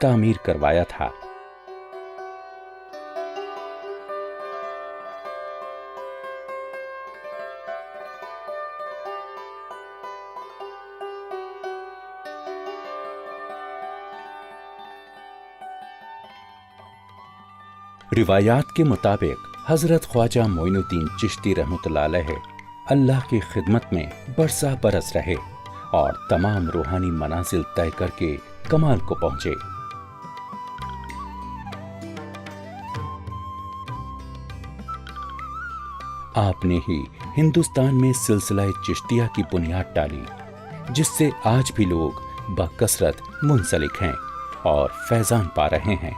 تعمیر کروایا تھا۔ روایات کے مطابق حضرت خواجہ معین الدین چشتی رحمۃ اللہ علیہ اللہ کی خدمت میں برسا برس رہے اور تمام روحانی منازل طے کر کے کمال کو پہنچے۔ آپ نے ہی ہندوستان میں سلسلہ چشتیہ کی بنیاد ڈالی، جس سے آج بھی لوگ بکثرت منسلک ہیں اور فیضان پا رہے ہیں۔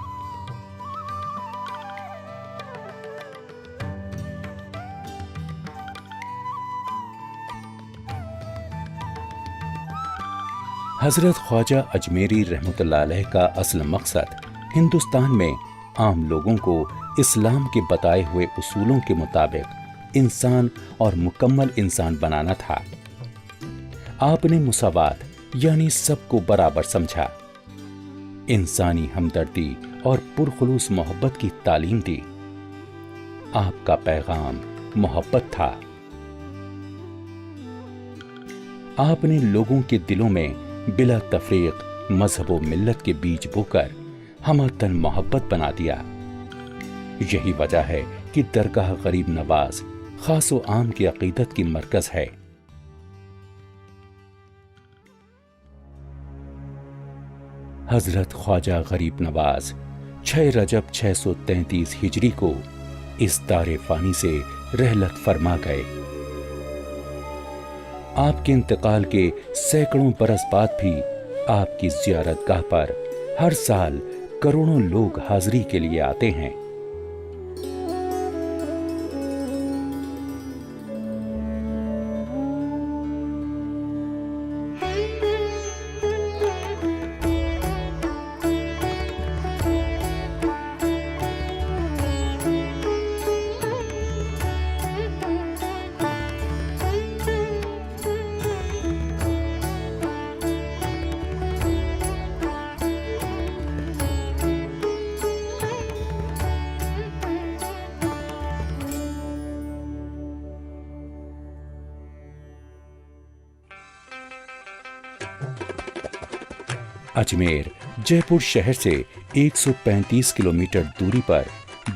حضرت خواجہ اجمیری رحمۃ اللہ علیہ کا اصل مقصد ہندوستان میں عام لوگوں کو اسلام کے بتائے ہوئے اصولوں کے مطابق انسان اور مکمل انسان بنانا تھا۔ آپ نے مساوات یعنی سب کو برابر سمجھا، انسانی ہمدردی اور پرخلوص محبت کی تعلیم دی۔ آپ کا پیغام محبت تھا۔ آپ نے لوگوں کے دلوں میں بلا تفریق مذہب و ملت کے بیج بو کر ہمہ تن محبت بنا دیا۔ یہی وجہ ہے کہ درگاہ غریب نواز خاص و عام کی عقیدت کی مرکز ہے۔ حضرت خواجہ غریب نواز 6 رجب 633 ہجری کو اس دار فانی سے رحلت فرما گئے۔ آپ کے انتقال کے سینکڑوں برس بعد بھی آپ کی زیارت گاہ پر ہر سال کروڑوں لوگ حاضری کے لیے آتے ہیں۔ اجمیر جے پور شہر سے 135 کلومیٹر دوری پر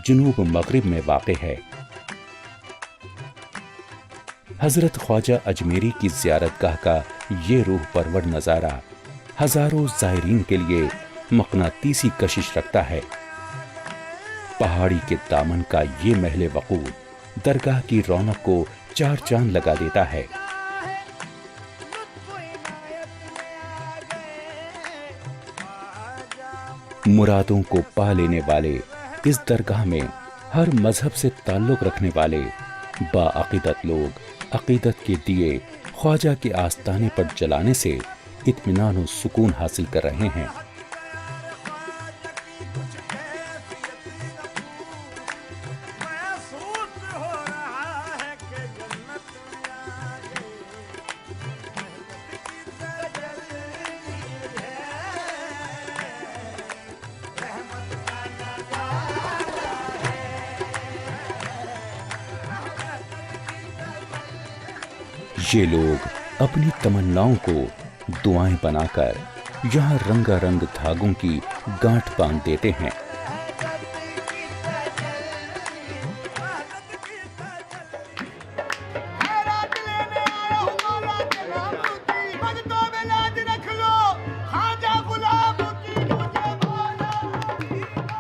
جنوب مغرب میں واقع ہے۔ حضرت خواجہ اجمیری کی زیارت گاہ کا یہ روح پرور نظارہ ہزاروں زائرین کے لیے مقناطیسی کشش رکھتا ہے۔ پہاڑی کے دامن کا یہ محل وقوع درگاہ کی رونق کو چار چاند لگا دیتا ہے۔ مرادوں کو پا لینے والے اس درگاہ میں ہر مذہب سے تعلق رکھنے والے باعقیدت لوگ عقیدت کے دیے خواجہ کے آستانے پر جلانے سے اطمینان و سکون حاصل کر رہے ہیں۔ یہ لوگ اپنی تمناؤں کو دعائیں بنا کر یہاں رنگا رنگ دھاگوں کی گانٹھ باندھ دیتے ہیں۔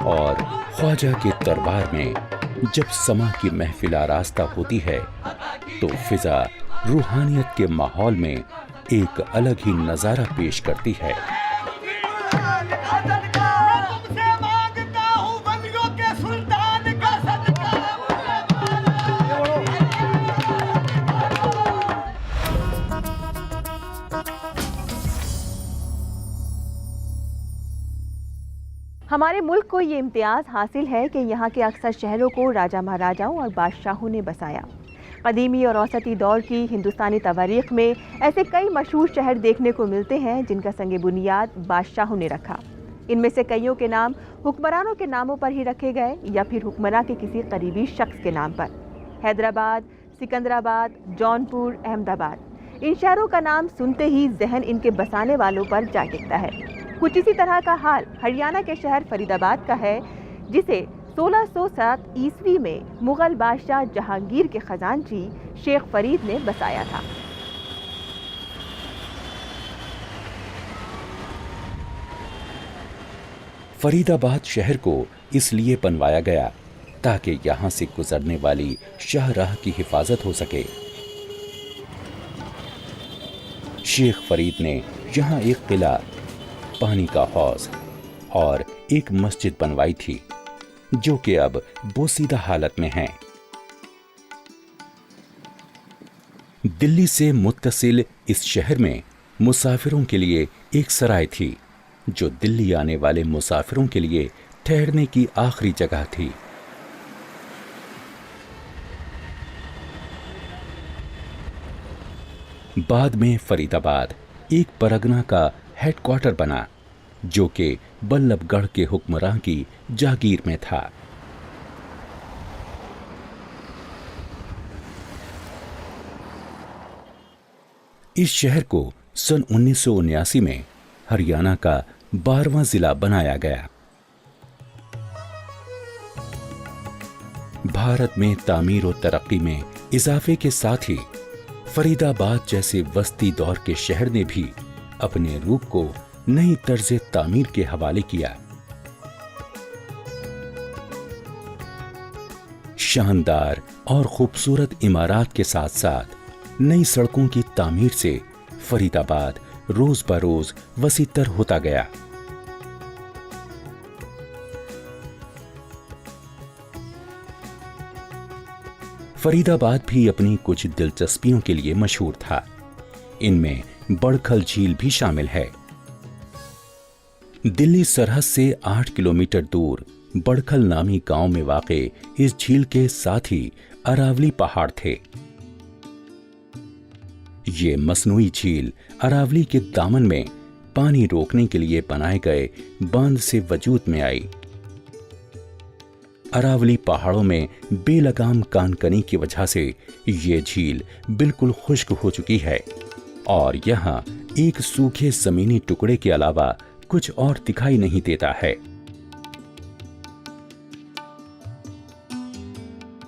اور خواجہ کے دربار میں جب سما کی محفل آراستہ ہوتی ہے تو فضا روحانیت کے ماحول میں ایک الگ ہی نظارہ پیش کرتی ہے۔ ہمارے ملک کو یہ امتیاز حاصل ہے کہ یہاں کے اکثر شہروں کو راجہ مہاراجاؤں اور بادشاہوں نے بسایا۔ قدیمی اور اوسطی دور کی ہندوستانی تواریخ میں ایسے کئی مشہور شہر دیکھنے کو ملتے ہیں جن کا سنگ بنیاد بادشاہوں نے رکھا۔ ان میں سے کئیوں کے نام حکمرانوں کے ناموں پر ہی رکھے گئے یا پھر حکمراں کے کسی قریبی شخص کے نام پر۔ حیدرآباد، سکندرآباد، جونپور، احمد آباد، ان شہروں کا نام سنتے ہی ذہن ان کے بسانے والوں پر جا ٹکتا ہے۔ کچھ اسی طرح کا حال ہریانہ کے شہر فرید آباد کا ہے، جسے 1607 عیسوی میں مغل بادشاہ جہانگیر کے خزانچی شیخ فرید نے بسایا تھا۔ فرید آباد شہر کو اس لیے بنوایا گیا تاکہ یہاں سے گزرنے والی شاہراہ کی حفاظت ہو سکے۔ شیخ فرید نے یہاں ایک قلعہ، پانی کا حوض اور ایک مسجد بنوائی تھی جو کہ اب بوسیدہ حالت میں ہیں۔ دلی سے متصل اس شہر میں مسافروں کے لیے ایک سرائے تھی جو دلی آنے والے مسافروں کے لیے ٹھہرنے کی آخری جگہ تھی۔ بعد میں فرید آباد ایک پرگنہ کا ہیڈ کوارٹر بنا جو کہ بلب گڑھ کے حکمراں کی جاگیر میں تھا۔ اس شہر کو سن 1979 میں ہریانہ کا 12واں ضلع بنایا گیا۔ بھارت میں تعمیر و ترقی میں اضافے کے ساتھ ہی فرید آباد جیسے وسطی دور کے شہر نے بھی اپنے روپ کو نئی طرز تعمیر کے حوالے کیا۔ شاندار اور خوبصورت عمارات کے ساتھ ساتھ نئی سڑکوں کی تعمیر سے فرید آباد روز بروز وسیع تر ہوتا گیا۔ فرید آباد بھی اپنی کچھ دلچسپیوں کے لیے مشہور تھا۔ ان میں بڑکھل جھیل بھی شامل ہے۔ دلی سرحد سے 8 کلومیٹر دور بڑکھل نامی گاؤں میں واقع اس جھیل کے ساتھ ہی اراولی پہاڑ تھے۔ یہ مصنوعی جھیل اراولی کے دامن میں پانی روکنے کے لیے بنائے گئے باندھ سے وجود میں آئی۔ اراولی پہاڑوں میں بے لگام کانکنی کی وجہ سے یہ جھیل بالکل خشک ہو چکی ہے اور یہاں ایک سوکھے زمینی ٹکڑے کے علاوہ کچھ اور دکھائی نہیں دیتا ہے۔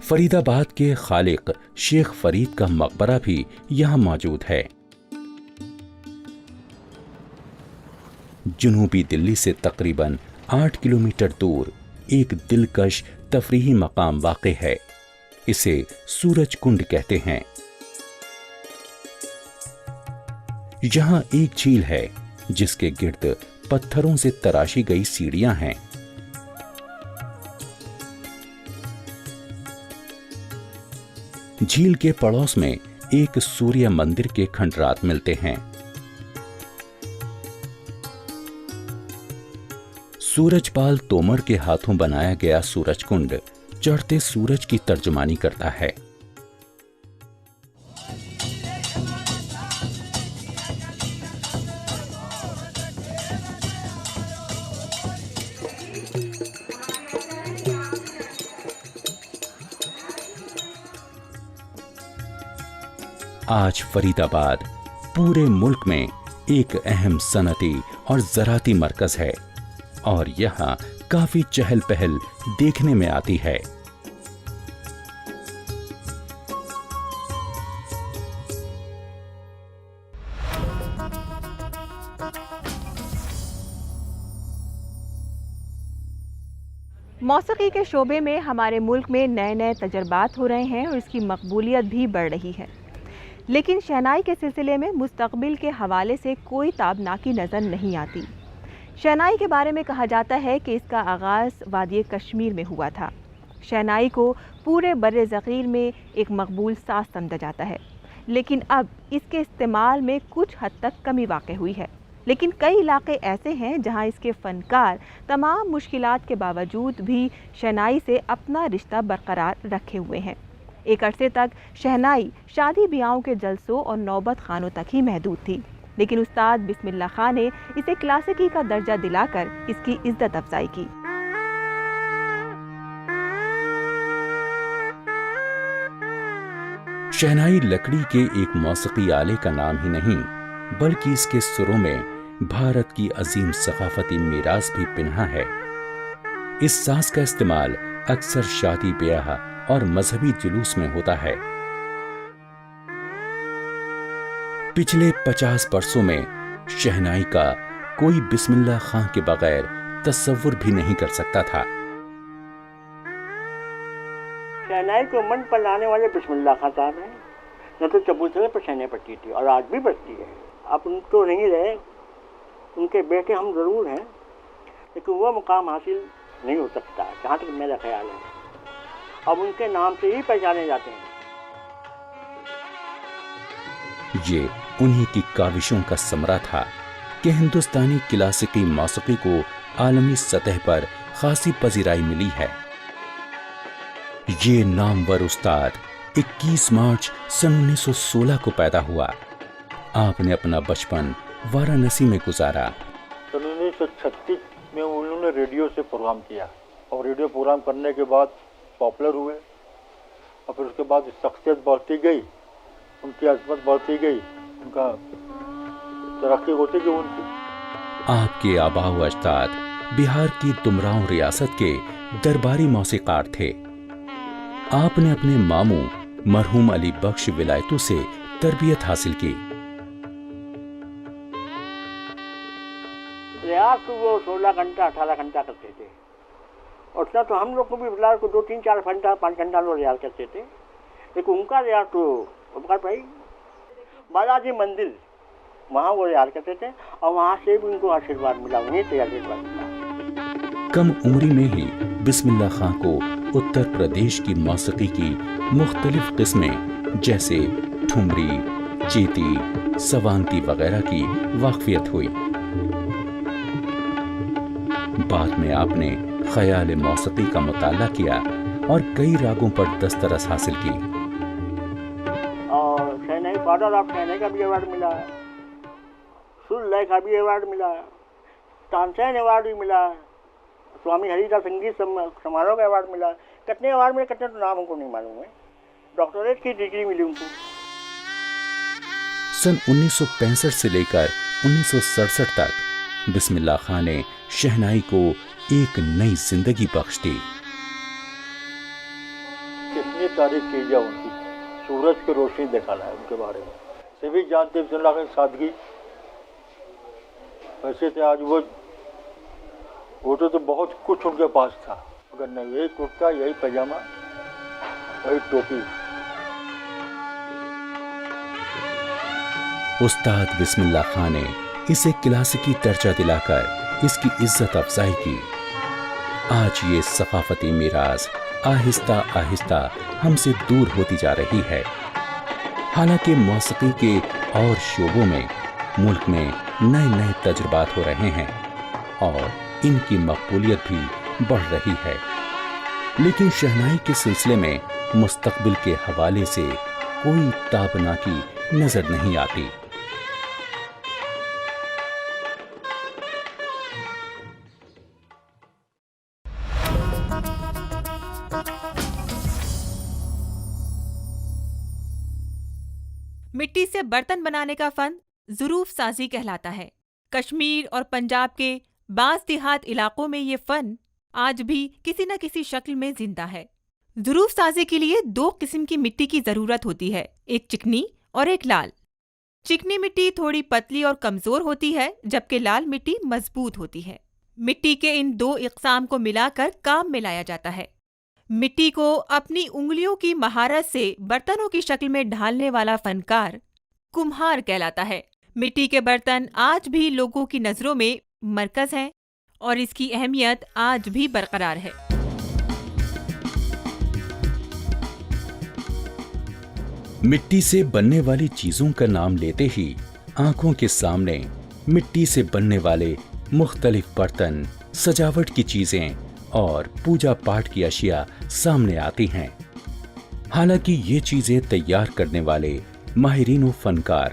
فرید آباد کے خالق شیخ فرید کا مقبرہ بھی یہاں موجود ہے۔ جنوبی دلی سے تقریباً 8 کلومیٹر دور ایک دلکش تفریحی مقام واقع ہے۔ اسے سورج کنڈ کہتے ہیں۔ یہاں ایک جھیل ہے جس کے گرد پتھروں سے تراشی گئی سیڑھیاں ہیں۔ جھیل کے پڑوس میں ایک سوریہ مندر کے کھنڈرات ملتے ہیں۔ سورج پال تومر کے ہاتھوں بنایا گیا سورج کنڈ چڑھتے سورج کی ترجمانی کرتا ہے۔ آج فرید آباد پورے ملک میں ایک اہم صنعتی اور زراعتی مرکز ہے اور یہاں کافی چہل پہل دیکھنے میں آتی ہے۔ موسیقی کے شعبے میں ہمارے ملک میں نئے نئے تجربات ہو رہے ہیں اور اس کی مقبولیت بھی بڑھ رہی ہے، لیکن شہنائی کے سلسلے میں مستقبل کے حوالے سے کوئی تابناکی نظر نہیں آتی۔ شہنائی کے بارے میں کہا جاتا ہے کہ اس کا آغاز وادی کشمیر میں ہوا تھا۔ شہنائی کو پورے بر صغیر میں ایک مقبول ساز سمجھا جاتا ہے، لیکن اب اس کے استعمال میں کچھ حد تک کمی واقع ہوئی ہے۔ لیکن کئی علاقے ایسے ہیں جہاں اس کے فنکار تمام مشکلات کے باوجود بھی شہنائی سے اپنا رشتہ برقرار رکھے ہوئے ہیں۔ ایک عرصے تک شہنائی شادی بیاہوں کے جلسوں اور نوبت خانوں تک ہی محدود تھی، لیکن استاد بسم اللہ خاں نے اسے کلاسیکی کا درجہ دلا کر اس کی عزت افزائی کی۔ شہنائی لکڑی کے ایک موسیقی آلے کا نام ہی نہیں بلکہ اس کے سروں میں بھارت کی عظیم ثقافتی میراث بھی پنہا ہے۔ اس ساز کا استعمال اکثر شادی بیاہ اور مذہبی جلوس میں ہوتا ہے۔ پچھلے 50 برسوں میں شہنائی کا کوئی بسم اللہ خاں کے بغیر تصور بھی نہیں کر سکتا تھا۔ شہنائی کو من پر لانے والے بسم اللہ خاں صاحب ہیں، نہ تو چبوترے پر شہنائی پڑتی تھی اور آج بھی بجتی ہے۔ اب ان تو نہیں رہے، ان کے بیٹے ہم ضرور ہیں، لیکن وہ مقام حاصل نہیں ہو سکتا جہاں تک میرا خیال ہے۔ اب ان کے نام سے ہی پہچانے جاتے ہیں۔ یہ انہی کی کاوشوں کا ثمرہ تھا کہ ہندوستانی کلاسیکی موسیقی کو عالمی سطح پر خاصی پذیرائی ملی ہے۔ یہ نامور استاد 21 مارچ سن 1916 کو پیدا ہوا۔ آپ نے اپنا بچپن وارانسی میں گزارا۔ سن 1936 میں انہوں نے ریڈیو سے پروگرام کیا اور ریڈیو پروگرام کرنے کے بعد پاپولر ہوئے اور پھر اس کے بعد شخصیت بڑھتی گئی، ان کی عظمت بڑھتی گئی، ان کا ترقی ہوتی گئی ان کی۔ آپ کے آباء و اجداد بہار کی دمراؤں ریاست کے درباری موسیقار تھے۔ آپ نے اپنے ماموں مرحوم علی بخش ولایتو سے تربیت حاصل کی۔ ریاض کو وہ 16 گھنٹہ 18 گھنٹہ کرتے تھے، اور اتنا تو ہم لوگ کو بھی فلحال کو 2 3 4 گھنٹہ 5 گھنٹہ لوگ ریاض کرتے تھے، لیکن ان کا ریاض تو بھائی بالاجی مندر وہاں وہ ریاض کرتے تھے، اور وہاں سے بھی ان کو آشیرواد ملا، انہیں سے آشیرواد ملا۔ کم عمری میں ہی بسم اللہ خاں کو اتر پردیش کی موسیقی کی مختلف قسمیں جیسے ٹھمری، چیتی، سوانتی وغیرہ کی واقفیت ہوئی۔ بعد میں آپ نے خیال موسیقی کا مطالعہ کیا اور کئی راگوں پر دسترس حاصل کی۔ اور شہنائی فادر آف شہنائی کا بھی ایوارڈ ملا ہے، سر لے کا بھی ایوارڈ ملا ہے، تانسین ایوارڈ بھی ملا ہے، سوامی ہری داس سنگیت سماروہ کا ایوارڈ ملا ہے۔ کتنے ایوارڈ ملے، کتنے تو نام ان کو نہیں معلوم ہے۔ ڈاکٹریٹ کی ڈگری ملی ان کو۔ سن 1965 سے لے کر 1967 تک بسم اللہ خاں نے شہنائی کو ایک نئی زندگی بخش دی۔ کتنی تاریخ کی جائے ان کی، سورج کی روشنی دکھانا ہے ان کے بارے میں۔ سبھی جانتے بسم اللہ خاں کی سادگی، ویسے تھے آج وہ تو بہت کچھ ان کے پاس تھا، اگر نہیں یہی کرتا، یہی پاجامہ، وہی ٹوپی۔ استاد بسم اللہ خاں نے اسے کلاسیکی درجہ دلا کر اس کی عزت افزائی کی۔ آج یہ ثقافتی میراث آہستہ آہستہ ہم سے دور ہوتی جا رہی ہے۔ حالانکہ موسیقی کے اور شعبوں میں ملک میں نئے نئے تجربات ہو رہے ہیں اور ان کی مقبولیت بھی بڑھ رہی ہے، لیکن شہنائی کے سلسلے میں مستقبل کے حوالے سے کوئی تابناکی نظر نہیں آتی۔ مٹی سے برتن بنانے کا فن ظروف سازی کہلاتا ہے۔ کشمیر اور پنجاب کے بعض دیہات علاقوں میں یہ فن آج بھی کسی نہ کسی شکل میں زندہ ہے۔ ظروف سازی کے لیے 2 قسم کی مٹی کی ضرورت ہوتی ہے، ایک چکنی اور ایک لال۔ چکنی مٹی تھوڑی پتلی اور کمزور ہوتی ہے، جبکہ لال مٹی مضبوط ہوتی ہے۔ مٹی کے ان 2 اقسام کو ملا کر کام میں لایا جاتا ہے۔ مٹی کو اپنی انگلیوں کی مہارت سے برتنوں کی شکل میں ڈھالنے والا فنکار کمہار کہلاتا ہے۔ مٹی کے برتن آج بھی لوگوں کی نظروں میں مرکز ہیں اور اس کی اہمیت آج بھی برقرار ہے۔ مٹی سے بننے والی چیزوں کا نام لیتے ہی آنکھوں کے سامنے مٹی سے بننے والے مختلف برتن، سجاوٹ کی چیزیں اور پوجا پاٹ کی اشیاء سامنے آتی ہیں۔ حالانکہ یہ چیزیں تیار کرنے والے ماہرین و فنکار